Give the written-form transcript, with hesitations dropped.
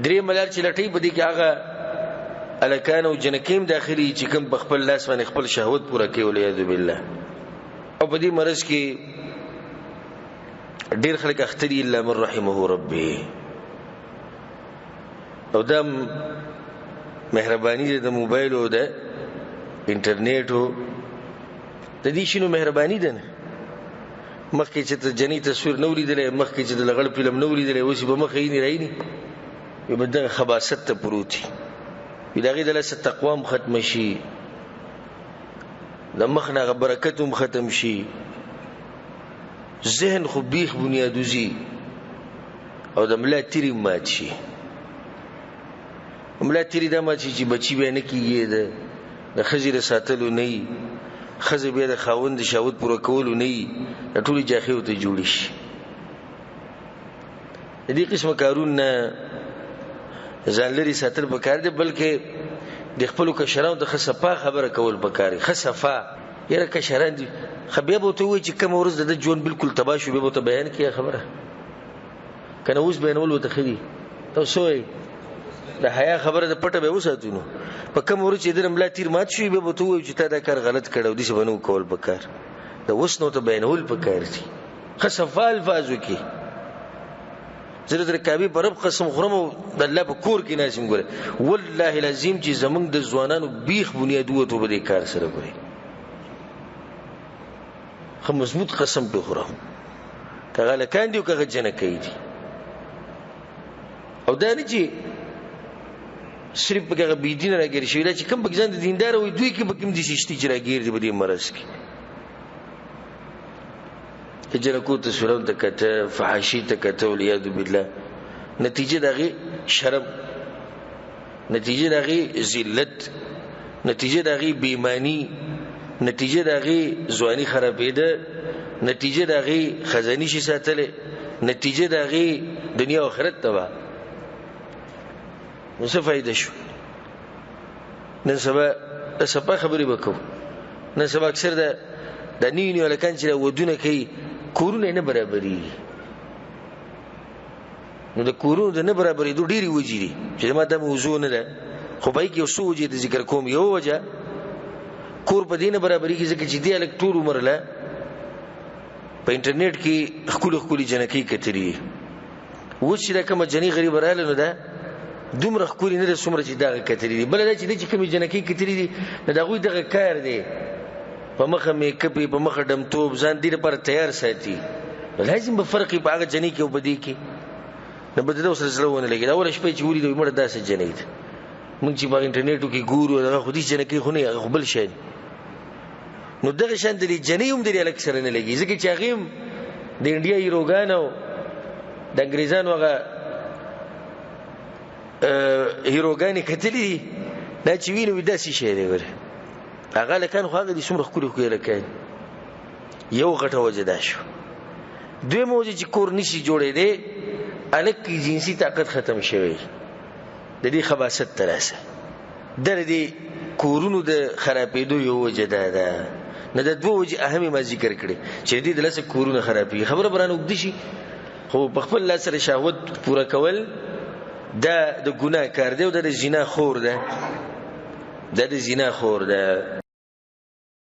درې ملار چې لټي په دې کې هغه الکان او جنکیم داخلي چې کوم په خپل لاس باندې خپل شهوت پوره کوي ولعیاذ بالله. او په دې مرض کې ډیر خلک اختری الا من رحمه ربي. او دا مهرباني د موبایل او د انټرنیټ او د دې شنو مهرباني ده. مخکې چې ته جنې تصویر نو لیدلې، مخکې چې د لغړ فلم نو لیدلې، اوس به مخې نه راځي یو بدغه خباثت ته پروتي دغه د لاسه تقوام ختم شي، د مخ نه برکت هم ختم شي، ذهن خو بیخ بنیادوزی او د ملا تیری مات شي. ملا تیری دا مات شي چې بچی به نه کیږي، د خزر ساتلو نه، خزر به د خاوند شاوت پوره کولو نه، د ټولي جاخیو ته جوړ شي. د دې قسمه کارون نه ځان لري ساتل پکار دي، بلکې د خپل کشرانو د خصفا خبره کول پکاري. خصفا یره کشران دي خبيب او ته وی چې کوم ورځ د جون بالکل تباہ شو به ته بیان کیه خبره کنه اوس بیانول وته خدي تاسو یې د حیا خبره د پټه به وساتونو په کوم ورځ چې درم لا تیر مات شي به ته وی چې تا دا کار غلط کړو دي څه بنو کول پکار د اوس نو ته بیانول پکار دي. خصفا الفاظو کې زره در کعبه پر رب قسم خورم د الله په کور کې ناسم ګوره والله لازم چې زمونږ د ځوانانو بیخ بنیاد وته به د کار سره ګوري. خو مضبوط قسم په خورم کغه لکان دی او کغه جنہ کوي دي. او دا نه چې صرف کغه بی دین راګر شي چې کوم بګزان د دیندار وي دوی کې بکم دي ششتي چې راګر دي په دې مرز کې جنکو تصویرون تکته فحاشی تکته ولیاذ بالله. نتیجه دغه شرم، نتیجه دغه ذلت، نتیجه دغه بیمانی، نتیجه دغه ځواني خرابېده، نتیجه دغه خزاني شي ساتله، نتیجه دغه دنیا او آخرت تبا. نو څه فائدہ شو؟ نن سبا خبرې وکړو. نن سبا اکثر د نیو لکان چې ودونه کوي کورونه نه برابرې، نو د کورونو د نه برابرې دوه ډېری وجې دي چې ما دا موضوع نه ده، خو پای کې اوسو وجې د ذکر کوم. یو وجه کور په دینه برابرې کې ځکه چې دی الکتور عمر له په انټرنیټ کې خپل جنکی کتري و چې دا کوم جنې غریب رااله نو ده دومره خپل نه سمره چې دا کتري دي. بل دا چې د کوم جنکی کتري دي دا غوي دغه کار دی په مخه میک اپ په مخه دمتوب ځان دې لپاره تیار ساتي. لازم به فرق په هغه جنې کې او بدی کې نه بدله سره سره ونه لګي. دا ول شپې چې ولې دوی مړه داسې جنې دي مونږ چې په انټرنیټو کې ګورو دا خو دې جنې کې خو نه هغه بل شي. نو دغه شان د جنې هم دې الک سره نه لګي ځکه چې هغه د انډیا هیروګانو د انګريزانو هغه هیروګانی کتلې دا چې وینو داسې شي دی ور هغه لکان خو هغه دې څومره خولي خو لکان یو غټه وجدا شو. دوی موجه چې کور نشي جوړې دي الک جنسي طاقت ختم شوی د دې خباثت تراسه در دې کورونو د خرابېدو یو وجدا ده. نه د دوه وجه اهمه ما ذکر کړي چې دې د لاسه کورونه خرابې خبره برانه وګد شي، خو په خپل لاس سره شهوت پوره کول دا د ګناه کار دی او د زنا خور ده، د زنا خور ده.